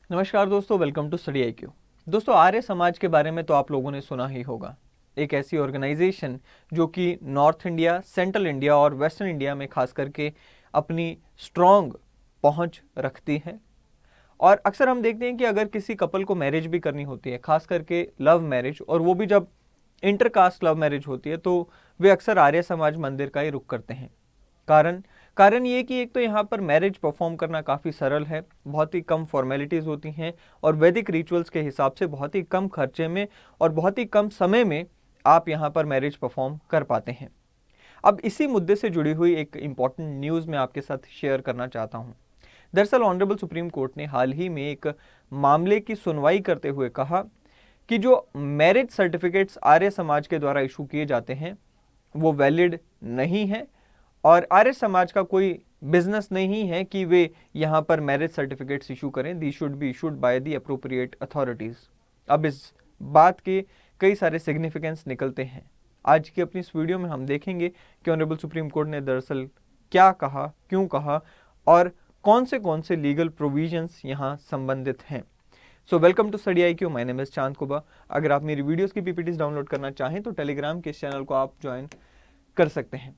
नमस्कार दोस्तों, welcome to study IQ। दोस्तों, आर्य समाज के बारे में तो आप लोगों ने सुना ही होगा। एक ऐसी ऑर्गेनाइजेशन जो कि नॉर्थ इंडिया, सेंट्रल इंडिया और वेस्टर्न इंडिया में खास करके अपनी स्ट्रॉन्ग पहुंच रखती है। और अक्सर हम देखते हैं कि अगर किसी कपल को मैरिज भी करनी होती है, खास करके लव मैरिज, और वो भी जब इंटरकास्ट लव मैरिज होती है, तो वे अक्सर आर्य समाज मंदिर का ही रुख करते हैं। कारण ये कि एक तो यहाँ पर मैरिज परफॉर्म करना काफ़ी सरल है, बहुत ही कम फॉर्मेलिटीज़ होती हैं और वैदिक रिचुअल्स के हिसाब से बहुत ही कम खर्चे में और बहुत ही कम समय में आप यहाँ पर मैरिज परफॉर्म कर पाते हैं। अब इसी मुद्दे से जुड़ी हुई एक इम्पॉर्टेंट न्यूज़ मैं आपके साथ शेयर करना चाहता हूँ। दरअसल ऑनरेबल सुप्रीम कोर्ट ने हाल ही में एक मामले की सुनवाई करते हुए कहा कि जो मैरिज सर्टिफिकेट्स आर्य समाज के द्वारा इशू किए जाते हैं वो वैलिड नहीं है और आर्य समाज का कोई बिजनेस नहीं है कि वे यहाँ पर मैरिज सर्टिफिकेट्स इशू करें। They should be issued by the appropriate authorities. अब इस बात के कई सारे सिग्निफिकेंस निकलते हैं। आज की अपनी इस वीडियो में हम देखेंगे कि ऑनरेबल सुप्रीम कोर्ट ने दरअसल क्या कहा, क्यों कहा और कौन से लीगल प्रोविजंस यहाँ संबंधित हैं। So welcome to study IQ। My name is Chand Kuba. अगर आप मेरी वीडियोस की PPTs डाउनलोड करना चाहें तो टेलीग्राम के इस चैनल को आप ज्वाइन कर सकते हैं।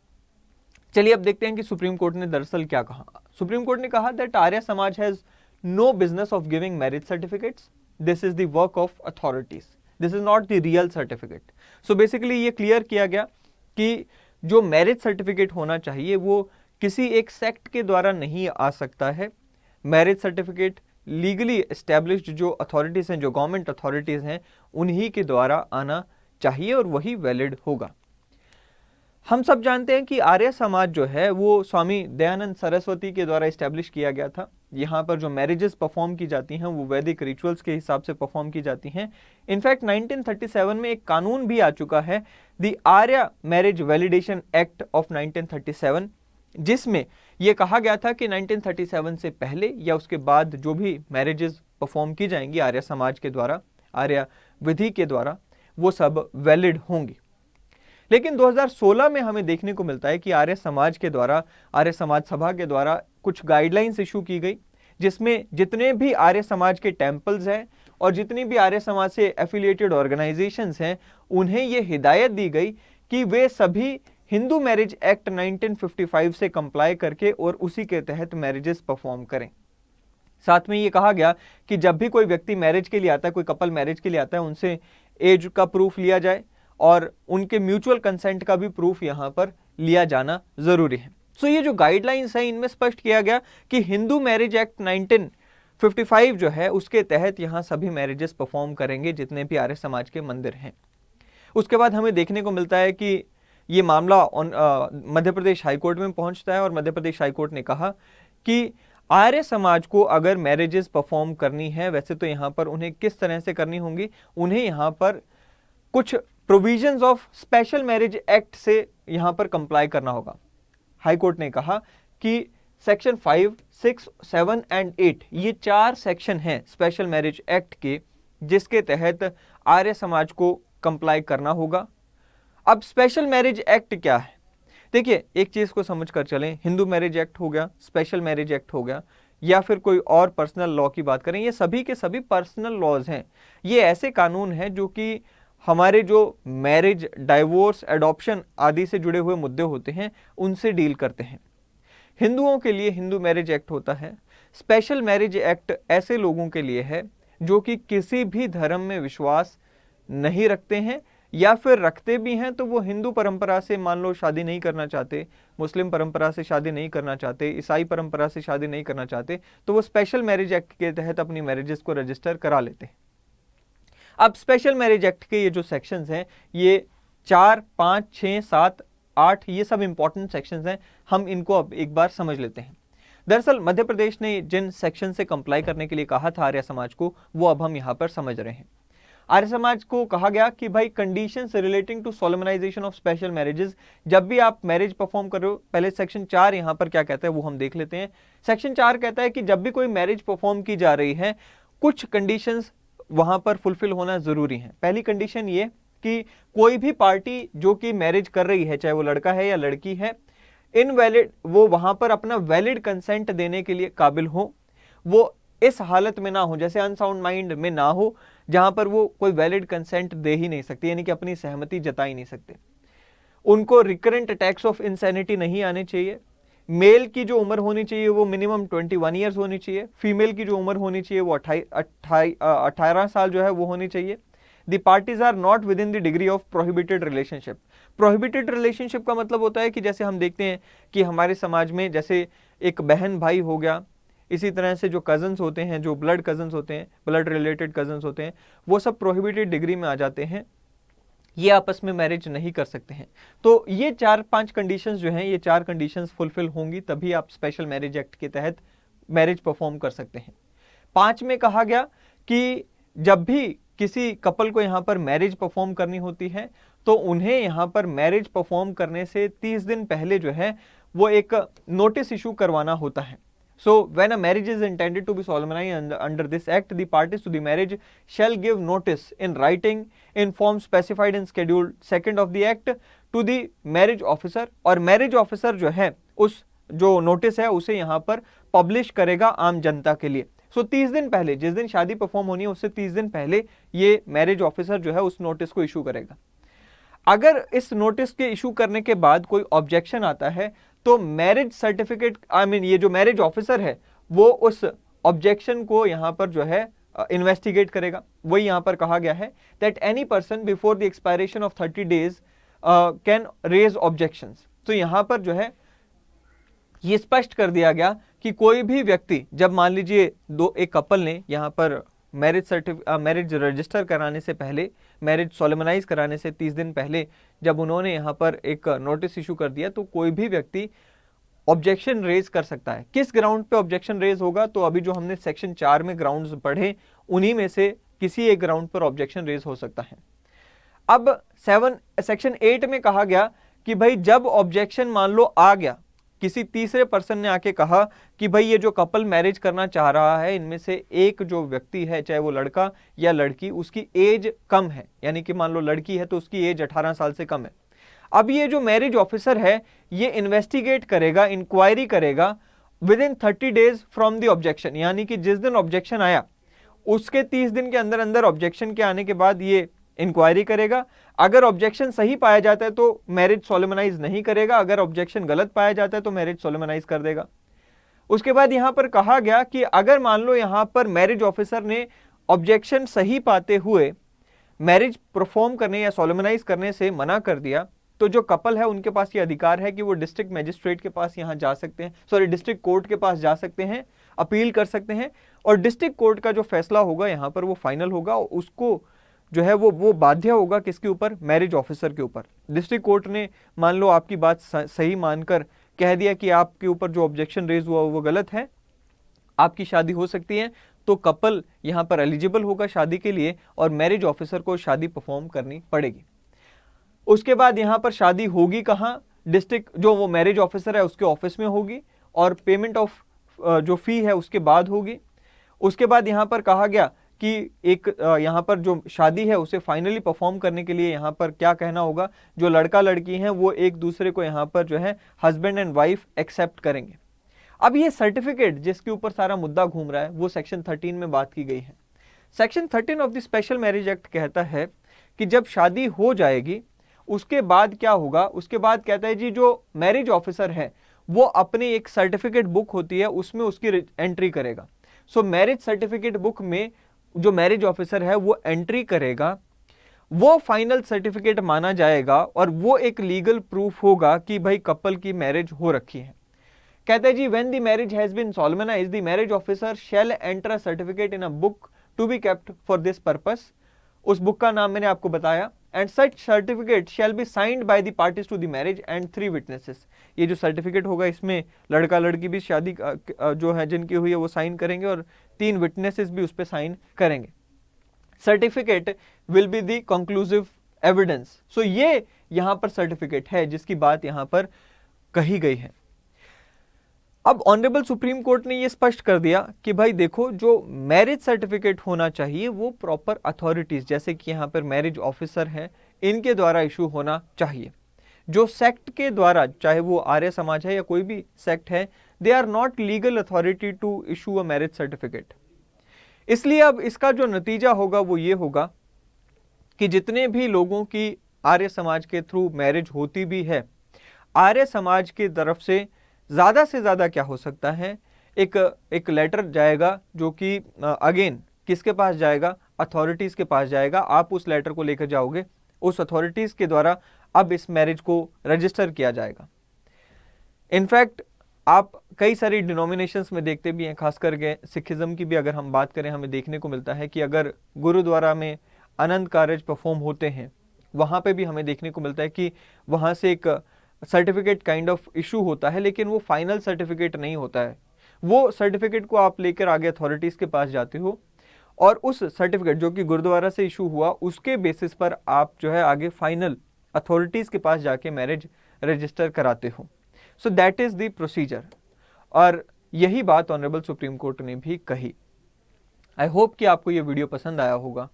चलिए अब देखते हैं कि सुप्रीम कोर्ट ने दरअसल क्या कहा। सुप्रीम कोर्ट ने कहा that Arya Samaj has no business of giving marriage certificates. This is the work of authorities, this is not the real certificate. So basically ये क्लियर किया गया कि जो मैरिज सर्टिफिकेट होना चाहिए वो किसी एक सेक्ट के द्वारा नहीं आ सकता है। मैरिज सर्टिफिकेट लीगली एस्टेब्लिश्ड जो अथॉरिटीज हैं, जो गवर्नमेंट अथॉरिटीज हैं, उन्हीं के द्वारा आना चाहिए और वही वैलिड होगा। हम सब जानते हैं कि आर्य समाज जो है वो स्वामी दयानंद सरस्वती के द्वारा इस्टेब्लिश किया गया था। यहाँ पर जो मैरिजेस परफॉर्म की जाती हैं वो वैदिक रिचुअल्स के हिसाब से परफॉर्म की जाती हैं। इनफैक्ट 1937 में एक कानून भी आ चुका है, the Arya marriage validation act of 1937, जिसमें यह कहा गया था कि 1937 से पहले या उसके बाद जो भी मैरिजेस परफॉर्म की जाएंगी आर्य समाज के द्वारा, आर्य विधि के द्वारा, वो सब वैलिड होंगी। लेकिन 2016 में हमें देखने को मिलता है कि आर्य समाज के द्वारा, आर्य समाज सभा के द्वारा कुछ गाइडलाइंस इशू की गई, जिसमें जितने भी आर्य समाज के टेम्पल्स हैं और जितनी भी आर्य समाज से एफिलिएटेड ऑर्गेनाइजेशंस हैं, उन्हें यह हिदायत दी गई कि वे सभी हिंदू मैरिज एक्ट 1955 से कंप्लाई करके और उसी के तहत मैरिजेस परफॉर्म करें। साथ में ये कहा गया कि जब भी कोई व्यक्ति मैरिज के लिए आता है, कोई कपल मैरिज के लिए आता है, उनसे एज का प्रूफ लिया जाए और उनके म्यूचुअल कंसेंट का भी प्रूफ यहाँ पर लिया जाना जरूरी है। सो ये जो गाइडलाइंस है इनमें स्पष्ट किया गया कि हिंदू मैरिज एक्ट 1955 जो है उसके तहत यहाँ सभी मैरिजेस परफॉर्म करेंगे जितने भी आर्य समाज के मंदिर हैं। उसके बाद हमें देखने को मिलता है कि ये मामला मध्य प्रदेश हाईकोर्ट में पहुंचता है और मध्य प्रदेश हाईकोर्ट ने कहा कि आर्य समाज को अगर मैरिजेस परफॉर्म करनी है, वैसे तो यहाँ पर उन्हें किस तरह से करनी होंगी, उन्हें यहाँ पर कुछ provisions of special marriage act से यहां पर कंप्लाई करना होगा। हाईकोर्ट ने कहा कि सेक्शन 5, 6, 7 एंड 8 ये 4 सेक्शन हैं स्पेशल मैरिज एक्ट के, जिसके तहत आर्य समाज को कंप्लाई करना होगा। अब स्पेशल मैरिज एक्ट क्या है? देखिए, एक चीज को समझ कर चलें, हिंदू मैरिज एक्ट हो गया, स्पेशल मैरिज एक्ट हो गया, या फिर कोई और पर्सनल लॉ की बात करें, ये सभी के सभी पर्सनल लॉज हैं। ये ऐसे कानून हैं जो कि हमारे जो मैरिज, डाइवोर्स, एडॉप्शन आदि से जुड़े हुए मुद्दे होते हैं उनसे डील करते हैं। हिंदुओं के लिए हिंदू मैरिज एक्ट होता है। स्पेशल मैरिज एक्ट ऐसे लोगों के लिए है जो कि किसी भी धर्म में विश्वास नहीं रखते हैं, या फिर रखते भी हैं तो वो हिंदू परंपरा से मान लो शादी नहीं करना चाहते, मुस्लिम परंपरा से शादी नहीं करना चाहते, ईसाई परंपरा से शादी नहीं करना चाहते, तो वो स्पेशल मैरिज एक्ट के तहत अपनी मैरिजेस को रजिस्टर करा लेते हैं। अब स्पेशल मैरिज एक्ट के ये जो सेक्शंस हैं, ये 4, 5, 6, 7, 8 ये सब इंपॉर्टेंट सेक्शंस हैं। हम इनको अब एक बार समझ लेते हैं। दरअसल मध्य प्रदेश ने जिन सेक्शन से कंप्लाई करने के लिए कहा था आर्य समाज को, वो अब हम यहाँ पर समझ रहे हैं। आर्य समाज को कहा गया कि भाई conditions relating to solemnization of special marriages, जब भी आप मैरिज परफॉर्म करो, पहले सेक्शन 4 यहाँ पर क्या कहता है वो हम देख लेते हैं। सेक्शन 4 कहता है कि जब भी कोई मैरिज परफॉर्म की जा रही है, कुछ कंडीशंस वहां पर फुलफिल होना जरूरी है। पहली कंडीशन ये कि कोई भी पार्टी जो कि मैरिज कर रही है, चाहे वो लड़का है या लड़की है, इनवैलिड, वो वहां पर अपना वैलिड कंसेंट देने के लिए काबिल हो, वो इस हालत में ना हो, जैसे अनसाउंड माइंड में ना हो, जहां पर वो कोई वैलिड कंसेंट दे ही नहीं सकते, यानी कि अपनी सहमति जता ही नहीं सकते। उनको रिकरेंट अटैक्स ऑफ इंसैनिटी नहीं आने चाहिए। मेल की जो उम्र होनी चाहिए वो मिनिमम 21 ईयर्स होनी चाहिए। फीमेल की जो उम्र होनी चाहिए वो 18 साल जो है वो होनी चाहिए। The parties are not within the degree of prohibited relationship. Prohibited relationship का मतलब होता है कि जैसे हम देखते हैं कि हमारे समाज में जैसे एक बहन भाई हो गया, इसी तरह से जो कजन्स होते हैं, जो ब्लड कजन्स होते हैं, ब्लड रिलेटेड कजन्स होते हैं, वो सब प्रोहिबिटेड डिग्री में आ जाते हैं, ये आपस में मैरिज नहीं कर सकते हैं। तो ये 4-5 कंडीशंस जो हैं, ये 4 कंडीशंस फुलफिल होंगी तभी आप स्पेशल मैरिज एक्ट के तहत मैरिज परफॉर्म कर सकते हैं। 5 में कहा गया कि जब भी किसी कपल को यहाँ पर मैरिज परफॉर्म करनी होती है तो उन्हें यहाँ पर मैरिज परफॉर्म करने से 30 दिन पहले जो है वो एक नोटिस इशू करवाना होता है। So when a marriage is intended to be solemnized under this act, the parties to the marriage shall give notice in writing in form specified in schedule 2 of the act to the marriage officer, और marriage officer जो है उस जो notice है उसे यहाँ पर publish करेगा आम जनता के लिए। So 30 दिन पहले, जिस दिन शादी परफॉर्म होनी है उससे 30 दिन पहले ये मैरिज ऑफिसर जो है उस नोटिस को इशू करेगा। अगर इस नोटिस के इशू करने के बाद कोई ऑब्जेक्शन आता है तो मैरिज सर्टिफिकेट ये जो मैरिज ऑफिसर है वो उस ऑब्जेक्शन को यहां पर जो है इन्वेस्टिगेट करेगा। वही यहां पर कहा गया है that any person before the expiration of 30 days can raise objections. तो यहां पर जो है ये स्पष्ट कर दिया गया कि कोई भी व्यक्ति, जब मान लीजिए एक कपल ने यहां पर मैरिज रजिस्टर कराने से पहले, मैरिज सोलेमनाइज कराने से 30 दिन पहले जब उन्होंने यहाँ पर एक नोटिस इशू कर दिया तो कोई भी व्यक्ति ऑब्जेक्शन रेज कर सकता है। किस ग्राउंड पे ऑब्जेक्शन रेज होगा? तो अभी जो हमने सेक्शन 4 में ग्राउंड्स पढ़े उन्हीं में से किसी एक ग्राउंड पर ऑब्जेक्शन रेज हो सकता है। अब सेक्शन 8 में कहा गया कि भाई जब ऑब्जेक्शन मान लो आ गया, किसी तीसरे पर्सन ने आके कहा कि भाई ये जो कपल मैरिज करना चाह रहा है इनमें से एक जो व्यक्ति है, चाहे वो लड़का या लड़की, उसकी एज कम है, यानी कि मान लो लड़की है तो उसकी एज 18 साल से कम है। अब ये जो मैरिज ऑफिसर है ये इन्वेस्टिगेट करेगा, इंक्वायरी करेगा with in 30 days from the objection, यानी कि जिस दिन ऑब्जेक्शन आया उसके 30 दिन के अंदर अंदर ऑब्जेक्शन के आने के बाद ये इंक्वायरी करेगा। अगर ऑब्जेक्शन सही पाया जाता है तो मैरिज सोलेमनाइज नहीं करेगा, अगर ऑब्जेक्शन गलत पाया जाता है तो मैरिज सोलेमनाइज कर देगा। उसके बाद यहां पर कहा गया कि अगर मान लो यहां पर मैरिज ऑफिसर ने ऑब्जेक्शन सही पाते हुए मैरिज परफॉर्म करने या सोलेमनाइज करने से मना कर दिया तो जो कपल है उनके पास ये अधिकार है कि वो डिस्ट्रिक्ट मजिस्ट्रेट के पास यहां जा सकते हैं, डिस्ट्रिक्ट कोर्ट के पास जा सकते हैं, अपील कर सकते हैं, और डिस्ट्रिक्ट कोर्ट का जो फैसला होगा यहां पर वो फाइनल होगा, उसको जो है वो बाध्य होगा किसके ऊपर? मैरिज ऑफिसर के ऊपर। डिस्ट्रिक्ट कोर्ट ने मान लो आपकी बात सही मानकर कह दिया कि आपके ऊपर जो ऑब्जेक्शन रेज हुआ वो गलत है, आपकी शादी हो सकती है, तो कपल यहां पर एलिजिबल होगा शादी के लिए और मैरिज ऑफिसर को शादी परफॉर्म करनी पड़ेगी। उसके बाद यहां पर शादी होगी कहां? डिस्ट्रिक्ट जो वो मैरिज ऑफिसर है उसके ऑफिस में होगी और पेमेंट ऑफ जो फी है उसके बाद होगी। उसके बाद यहां पर कहा गया कि एक यहाँ पर जो शादी है उसे फाइनली परफॉर्म करने के लिए यहाँ पर क्या कहना होगा? जो लड़का लड़की हैं वो एक दूसरे को यहाँ पर जो है हस्बैंड एंड वाइफ एक्सेप्ट करेंगे। अब ये सर्टिफिकेट जिसके ऊपर सारा मुद्दा घूम रहा है वो सेक्शन 13 में बात की गई है। Section 13 of the special marriage act कहता है कि जब शादी हो जाएगी उसके बाद क्या होगा? उसके बाद कहता है जी जो मैरिज ऑफिसर है वो अपनी एक सर्टिफिकेट बुक होती है उसमें उसकी एंट्री करेगा। सो मैरिज सर्टिफिकेट बुक में जो मैरिज ऑफिसर है वो एंट्री करेगा, वो फाइनल सर्टिफिकेट माना जाएगा और वो एक लीगल प्रूफ होगा कि भाई कपल की मैरिज हो रखी है। कहते हैं जी when the marriage has been solemnised the marriage officer shall enter a certificate in a book to be kept for this purpose. उस बुक का नाम मैंने आपको बताया। And such certificate shall be signed by the parties to the marriage and 3 witnesses. ये जो certificate होगा इसमें लड़का लड़की भी शादी जो है जिनकी हुई है वो साइन करेंगे और 3 विटनेसेस भी उस पर साइन करेंगे। Certificate will be the conclusive evidence. So ये यहां पर सर्टिफिकेट है जिसकी बात यहां पर कही गई है। अब ऑनरेबल सुप्रीम कोर्ट ने यह स्पष्ट कर दिया कि भाई देखो जो मैरिज सर्टिफिकेट होना चाहिए वो प्रॉपर अथॉरिटीज जैसे कि यहां पर मैरिज ऑफिसर है इनके द्वारा इशू होना चाहिए। जो सेक्ट के द्वारा, चाहे वो आर्य समाज है या कोई भी सेक्ट है, they are not legal authority to issue a marriage certificate. इसलिए अब इसका जो नतीजा होगा वो ये होगा कि जितने भी लोगों की आर्य समाज के थ्रू मैरिज होती भी है, आर्य समाज की तरफ से ज़्यादा क्या हो सकता है, एक लेटर जाएगा जो कि अगेन किसके पास जाएगा, अथॉरिटीज़ के पास जाएगा। आप उस लेटर को लेकर जाओगे, उस अथॉरिटीज़ के द्वारा अब इस मैरिज को रजिस्टर किया जाएगा। इनफैक्ट आप कई सारी डिनोमिनेशंस में देखते भी हैं, खास करके सिखिज्म की भी अगर हम बात करें, हमें देखने को मिलता है कि अगर गुरुद्वारा में अनंत कारज परफॉर्म होते हैं, वहाँ पे भी हमें देखने को मिलता है कि वहाँ से एक सर्टिफिकेट काइंड ऑफ इशू होता है, लेकिन वो फाइनल सर्टिफिकेट नहीं होता है। वो सर्टिफिकेट को आप लेकर आगे अथॉरिटीज़ के पास जाते हो और उस सर्टिफिकेट जो कि गुरुद्वारा से इशू हुआ, उसके बेसिस पर आप जो है आगे फाइनल अथॉरिटीज़ के पास जाके मैरिज रजिस्टर कराते हो। So that is the procedure, और यही बात ऑनरेबल सुप्रीम कोर्ट ने भी कही। आई होप कि आपको ये वीडियो पसंद आया होगा।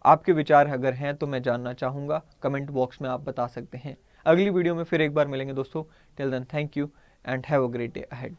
आपके विचार अगर हैं तो मैं जानना चाहूँगा, कमेंट बॉक्स में आप बता सकते हैं। अगली वीडियो में फिर एक बार मिलेंगे दोस्तों। Till then thank you and have a great day ahead.